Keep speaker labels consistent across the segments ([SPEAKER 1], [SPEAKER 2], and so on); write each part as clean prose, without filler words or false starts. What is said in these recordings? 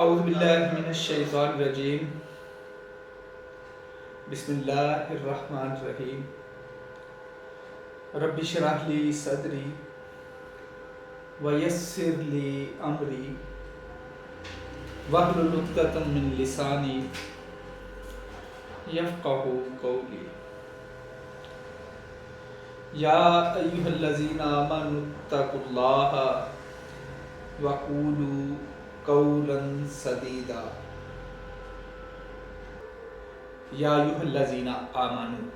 [SPEAKER 1] اعوذ باللہ من الشیطان الرجیم بسم اللہ الرحمن الرحیم رب اشرح لی صدری ویسر لی امری واحلل عقدۃ من لسانی یفقہوا قولی یا ایھا الذین آمنوا اتقوا اللہ وقولوا قولا سدیدا یا ایھا الذین آمنوا،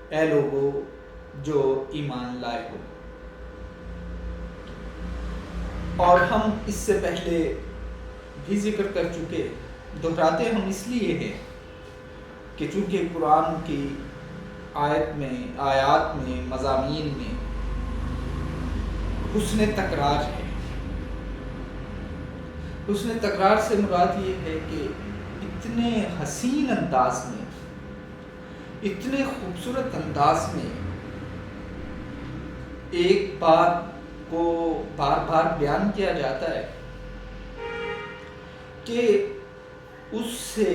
[SPEAKER 1] اے لوگو جو ایمان لائے ہو۔ اور ہم اس سے پہلے بھی ذکر کر چکے، دہراتے ہم اس لیے ہیں کہ چونکہ قرآن کی آیات میں مضامین میں حسن تکرار ہے۔ حسن تکرار سے مراد یہ ہے کہ اتنے حسین انداز میں، اتنے خوبصورت انداز میں ایک بات کو بار بار بیان کیا جاتا ہے کہ اس سے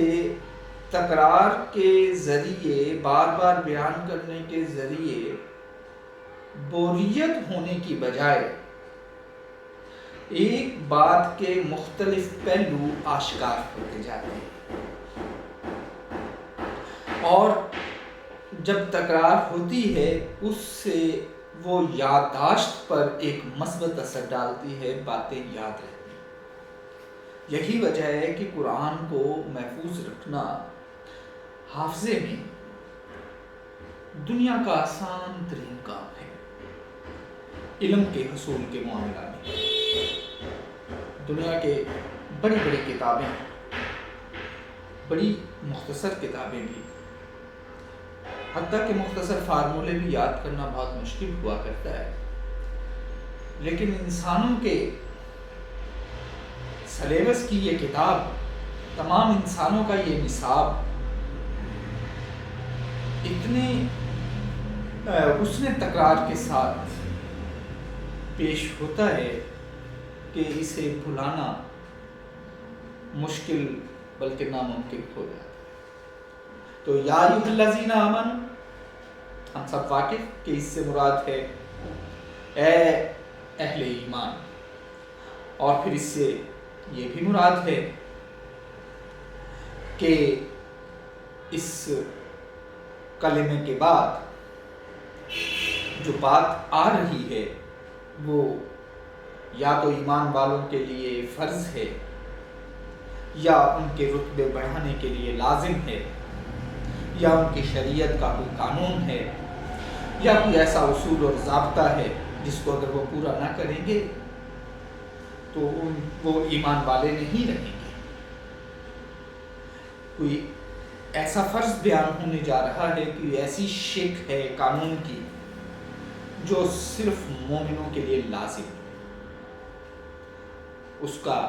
[SPEAKER 1] تکرار کے ذریعے، بار بار بیان کرنے کے ذریعے بوریت ہونے کی بجائے ایک بات کے مختلف پہلو آشکار ہوتے جاتے ہیں، اور جب تکرار ہوتی ہے اس سے وہ یادداشت پر ایک مثبت اثر ڈالتی ہے، باتیں یاد رہتی ہیں۔ یہی وجہ ہے کہ قرآن کو محفوظ رکھنا حافظے میں دنیا کا آسان ترین کام ہے۔ علم کے حصول کے معاملہ میں دنیا کے بڑی بڑی کتابیں، بڑی مختصر کتابیں بھی، حتیٰ کہ مختصر فارمولے بھی یاد کرنا بہت مشکل ہوا کرتا ہے، لیکن انسانوں کے سلیبس کی یہ کتاب، تمام انسانوں کا یہ نصاب اتنے حسن تکرار کے ساتھ پیش ہوتا ہے کہ اسے بھلانا مشکل بلکہ ناممکن ہو جاتا ہے۔ تو یا ایھا الذین آمنوا، ہم سب واقف کہ اس سے مراد ہے اے اہل ایمان، اور پھر اس سے یہ بھی مراد ہے کہ اس کلمے کے بعد جو بات آ رہی ہے وہ یا تو ایمان والوں کے لیے فرض ہے، یا ان کے رتبے بڑھانے کے لیے لازم ہے، یا ان کی شریعت کا کوئی قانون ہے، یا کوئی ایسا اصول اور ضابطہ ہے جس کو اگر وہ پورا نہ کریں گے تو وہ ایمان والے نہیں رہیں گے۔ کوئی ایسا فرض بیان ہونے جا رہا ہے، کوئی ایسی شک ہے قانون کی جو صرف مومنوں کے لیے لازم ہے، اس کا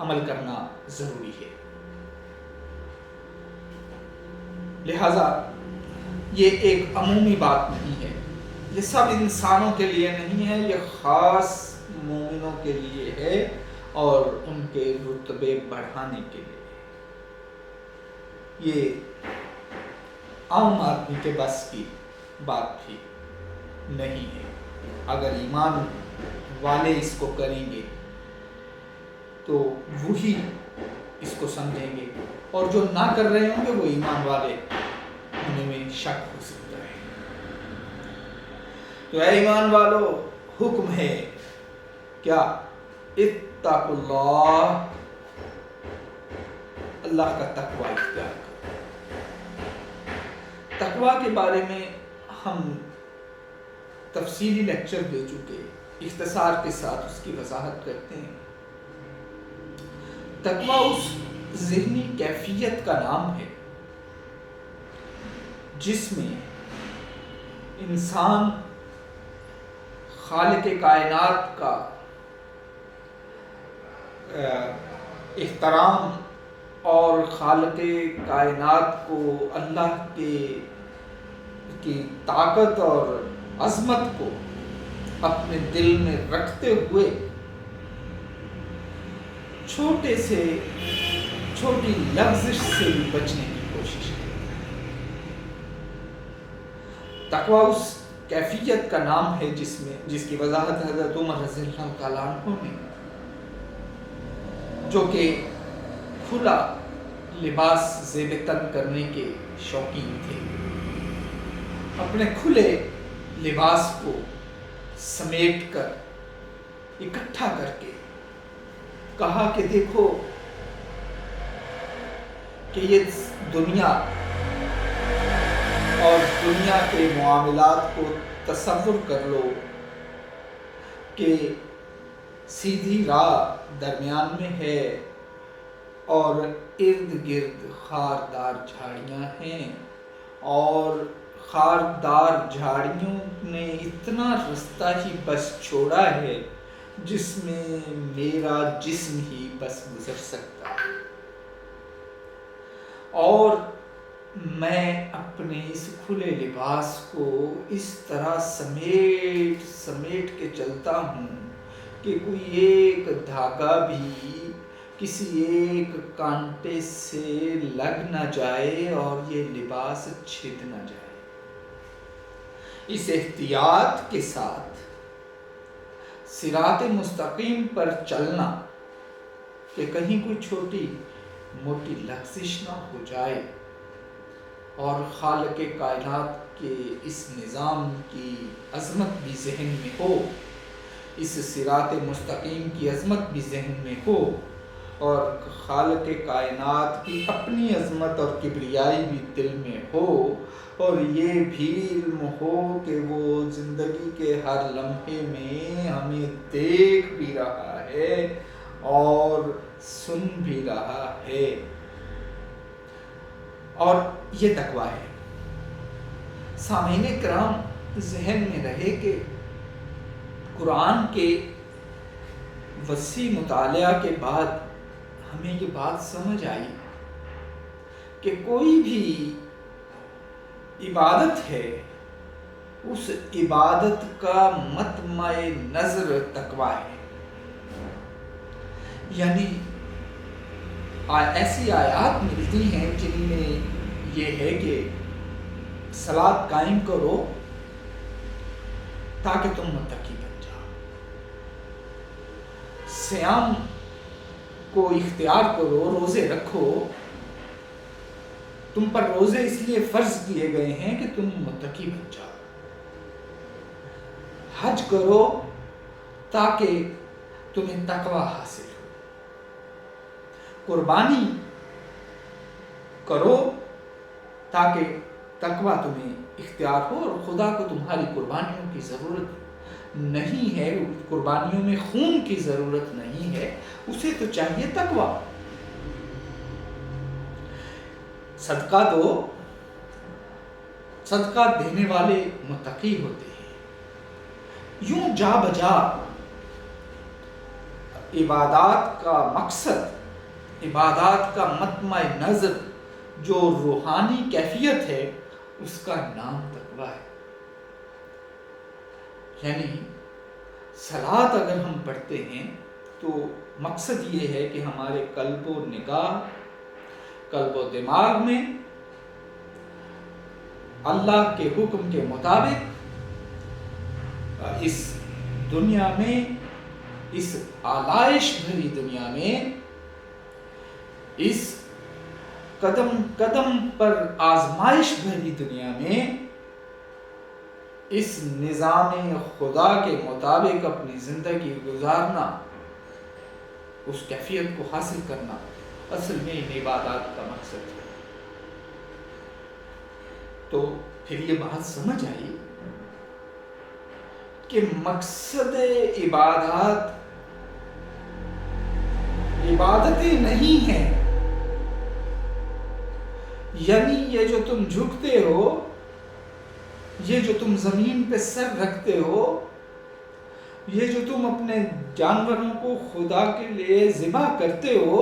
[SPEAKER 1] عمل کرنا ضروری ہے۔ لہذا یہ ایک عمومی بات نہیں ہے، یہ سب انسانوں کے لیے نہیں ہے، یہ خاص مومنوں کے لیے ہے اور ان کے رتبے بڑھانے کے لیے۔ یہ عام آدمی کے بس کی بات بھی نہیں ہے۔ اگر ایمان والے اس کو کریں گے تو وہی اس کو سمجھیں گے، اور جو نہ کر رہے ہوں گے وہ ایمان والے ہونے میں شک ہو سکتا ہے۔ تو اے ایمان والو، حکم ہے کیا؟ اتقوا اللہ، اللہ کا تقوی اختیار کرو۔ تقوی کے بارے میں ہم تفصیلی لیکچر دے چکے، اختصار کے ساتھ اس کی وضاحت کرتے ہیں۔ تقوی اس ذہنی کیفیت کا نام ہے جس میں انسان خالق کائنات کا احترام اور خالق کائنات کو، اللہ کی طاقت اور عظمت کو اپنے دل میں رکھتے ہوئے چھوٹے سے چھوٹی لفظش سے بھی بچنے کی کوشش کریں۔ تقویٰ اس کیفیت کا نام ہے جس کی وضاحت حضرت عمر رضی اللہ تعالیٰ عنہ نے، جو کہ کھلا لباس زیب تن کرنے کے شوقین تھے، اپنے کھلے لباس کو سمیٹ کر اکٹھا کر کے کہا کہ دیکھو کہ یہ دنیا اور دنیا کے معاملات کو تصور کر لو کہ سیدھی راہ درمیان میں ہے اور ارد گرد خاردار جھاڑیاں ہیں، اور خاردار جھاڑیوں نے اتنا رستہ ہی بس چھوڑا ہے جس میں میرا جسم ہی بس گزر سکتا ہے، اور میں اپنے اس کھلے لباس کو اس طرح سمیٹ کے چلتا ہوں کہ کوئی ایک دھاگا بھی کسی ایک کانٹے سے لگ نہ جائے اور یہ لباس چھد نہ جائے۔ اس احتیاط کے ساتھ صراط مستقیم پر چلنا کہ کہیں کوئی چھوٹی موٹی لغزش نہ ہو جائے اور خالق کائنات کے اس نظام کی عظمت بھی ذہن میں ہو، اس صراط مستقیم کی عظمت بھی ذہن میں ہو، اور خالق کائنات کی اپنی عظمت اور کبریائی بھی دل میں ہو، اور یہ بھی علم ہو کہ وہ زندگی کے ہر لمحے میں ہمیں دیکھ بھی رہا ہے اور سن بھی رہا ہے، اور یہ تقویٰ ہے۔ سامعین کرام، ذہن میں رہے کہ قرآن کے وسیع مطالعہ کے بعد ہمیں یہ بات سمجھ آئی کہ کوئی بھی عبادت ہے، اس عبادت کا مطمع نظر تقویٰ ہے، یعنی ایسی آیات ملتی ہیں جن میں یہ ہے کہ صلاۃ قائم کرو تاکہ تم متقی بن جاؤ، صیام کو اختیار کرو، روزے رکھو، تم پر روزے اس لیے فرض کیے گئے ہیں کہ تم متقی بن جاؤ، حج کرو تاکہ تمہیں تقویٰ حاصل ہو، قربانی کرو تاکہ تقویٰ تمہیں اختیار ہو، اور خدا کو تمہاری قربانیوں کی ضرورت نہیں ہے، قربانیوں میں خون کی ضرورت نہیں ہے، اسے تو چاہیے تقویٰ۔ صدقہ دو، صدقہ دینے والے متقی ہوتے ہیں۔ یوں جا بجا عبادات کا مقصد، عبادات کا مطمع نظر جو روحانی کیفیت ہے، اس کا نام تقویٰ ہے۔ یعنی صلاۃ اگر ہم پڑھتے ہیں تو مقصد یہ ہے کہ ہمارے قلب و نگاہ، قلب و دماغ میں اللہ کے حکم کے مطابق اس دنیا میں، اس آلائش بھری دنیا میں، اس قدم قدم پر آزمائش بھری دنیا میں، اس نظام خدا کے مطابق اپنی زندگی گزارنا، اس کیفیت کو حاصل کرنا اصل میں ان عبادات کا مقصد ہے۔ تو پھر یہ بات سمجھ آئی کہ مقصد عبادات عبادتیں نہیں ہیں، یعنی یہ جو تم جھکتے ہو، یہ جو تم زمین پہ سر رکھتے ہو، یہ جو تم اپنے جانوروں کو خدا کے لیے ذبح کرتے ہو،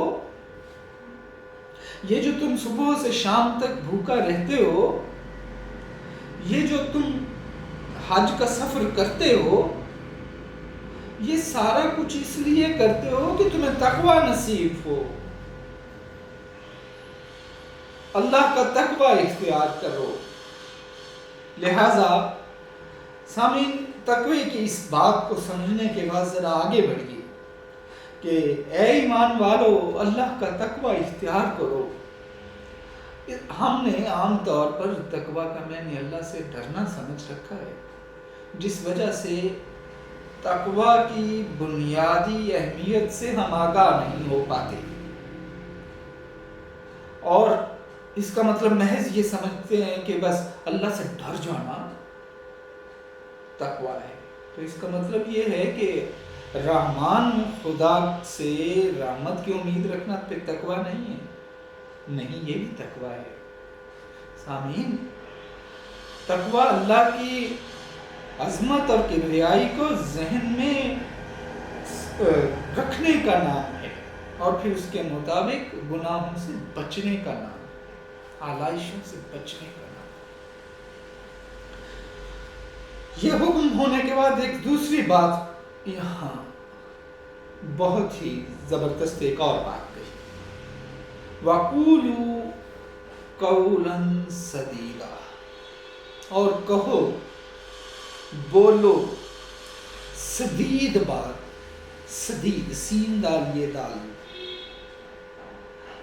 [SPEAKER 1] یہ جو تم صبح سے شام تک بھوکا رہتے ہو، یہ جو تم حج کا سفر کرتے ہو، یہ سارا کچھ اس لیے کرتے ہو کہ تمہیں تقوی نصیب ہو، اللہ کا تقوی اختیار کرو۔ لہذا سامعین، تقوی کی اس بات کو سمجھنے کے بعد ذرا آگے بڑھیے کہ اے ایمان والو، اللہ کا تقوی اختیار کرو۔ ہم نے عام طور پر تقوی کا معنی اللہ سے ڈرنا سمجھ رکھا ہے، جس وجہ سے تقوی کی بنیادی اہمیت سے ہم آگاہ نہیں ہو پاتے، اور اس کا مطلب محض یہ سمجھتے ہیں کہ بس اللہ سے ڈر جانا تقوی ہے۔ تو اس کا مطلب یہ ہے کہ رحمان خدا سے رحمت کی امید رکھنا پھر تقوی نہیں ہے؟ نہیں، یہ بھی تقوی ہے۔ سامعین، تقوی اللہ کی عظمت اور کبریائی کو ذہن میں رکھنے کا نام ہے، اور پھر اس کے مطابق گناہوں سے بچنے کا نام، آلائشوں سے بچنے کا نام۔ یہ حکم ہونے کے بعد ایک دوسری بات یہاں بہت ہی زبردست ایک اور بات کہی، وَقُولُوا قَوْلًا سَدِيدًا، اور کہو، بولو سدید بات۔ سدید، سین دال یہ دال،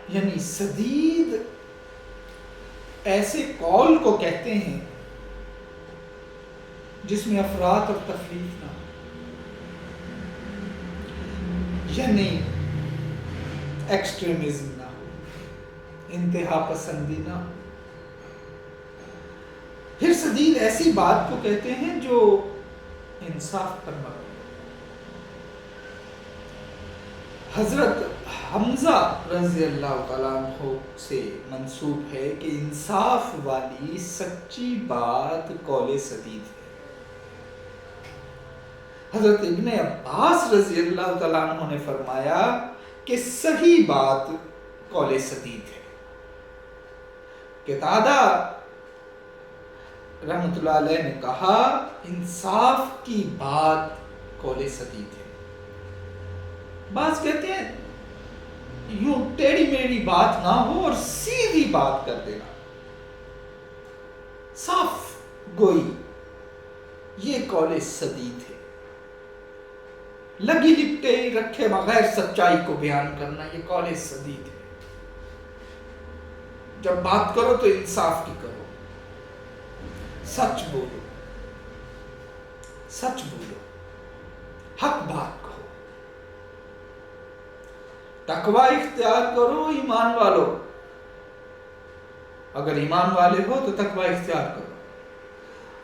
[SPEAKER 1] یعنی سدید ایسے قول کو کہتے ہیں جس میں افراط اور تفریط نہ ہو، یعنی ایکسٹریمزم نہ ہو، انتہا پسندی نہ ہو۔ پھر سدید ایسی بات کو کہتے ہیں جو انصاف پر مبنی۔ حضرت حمزہ رضی اللہ تعالیٰ عنہ سے منسوب ہے کہ انصاف والی سچی بات قول سدید ہے۔ حضرت ابن عباس رضی اللہ تعالیٰ عنہ نے فرمایا کہ صحیح بات قول سدید ہے۔ قتادہ رحمۃ اللہ علیہ نے کہا، انصاف کی بات قول سدید ہے۔ بعض کہتے ہیں یوں ٹیڑھی میڑھی بات نہ ہو اور سیدھی بات کر دینا، صاف گوئی، یہ قول سدید ہے۔ لگی لپٹے رکھے بغیر سچائی کو بیان کرنا، یہ قول سدید ہے۔ جب بات کرو تو انصاف کی کرو، سچ بولو، سچ بولو، حق بات کہو۔ تقوی اختیار کرو ایمان والو، اگر ایمان والے ہو تو تقوی اختیار کرو،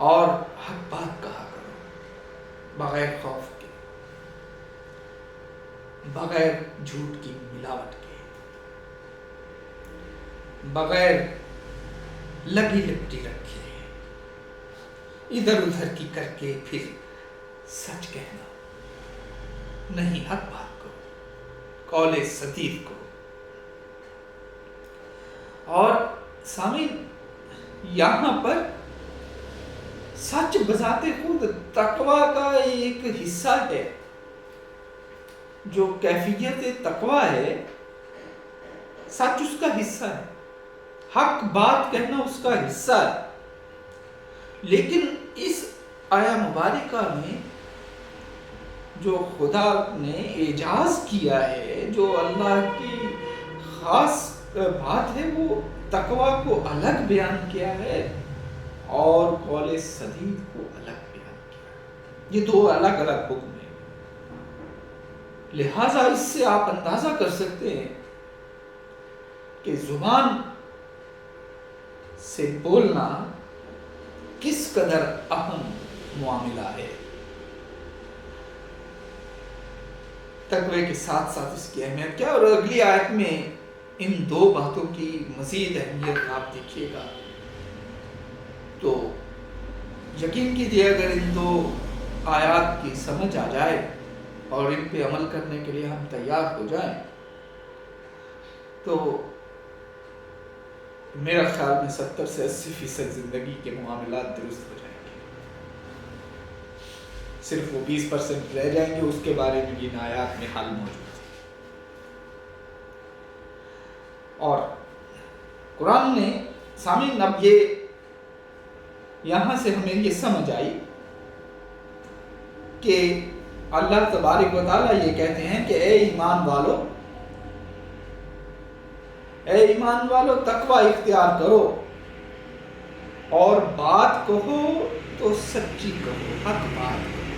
[SPEAKER 1] اور حق بات کہا کرو، بغیر خوف کے، بغیر جھوٹ کی ملاوٹ کے، بغیر لگی لپٹی رکھے، ادھر ادھر کی کر کے پھر سچ کہنا نہیں، حق بات کو، قول سدید کو۔ اور سامعین، یہاں پر سچ بذات خود تقوی کا ایک حصہ ہے، جو کیفیت تقوی ہے، سچ اس کا حصہ ہے، حق بات کہنا اس کا حصہ ہے۔ لیکن اس آیا مبارکہ میں جو خدا نے اعجاز کیا ہے، جو اللہ کی خاص بات ہے، وہ تقوی کو الگ بیان کیا ہے اور قول سدید کو الگ بیان کیا۔ یہ دو الگ الگ حکم ہیں۔ لہٰذا اس سے آپ اندازہ کر سکتے ہیں کہ زبان سے بولنا کس قدر اہم معاملہ ہے۔ تقوی کے ساتھ ساتھ اس کی اہمیت کیا، اور اگلی آیت میں ان دو باتوں کی مزید اہمیت آپ دیکھیے گا تو یقین کیجیے اگر ان دو آیات کی سمجھ آ جائے اور ان پہ عمل کرنے کے لیے ہم تیار ہو جائیں تو میرا خیال میں 70 سے 80% زندگی کے معاملات درست ہو جائیں گے۔ صرف وہ 20% رہ جائیں گے، اس کے بارے میں یہ آیات میں حل موجود ہے۔ اور قرآن نے سامعین، اب یہ یہاں سے ہمیں یہ سمجھ آئی کہ اللہ تبارک و تعالیٰ یہ کہتے ہیں کہ اے ایمان والو تقوی اختیار کرو اور بات کہو تو سچی کہو، حق بات کہو۔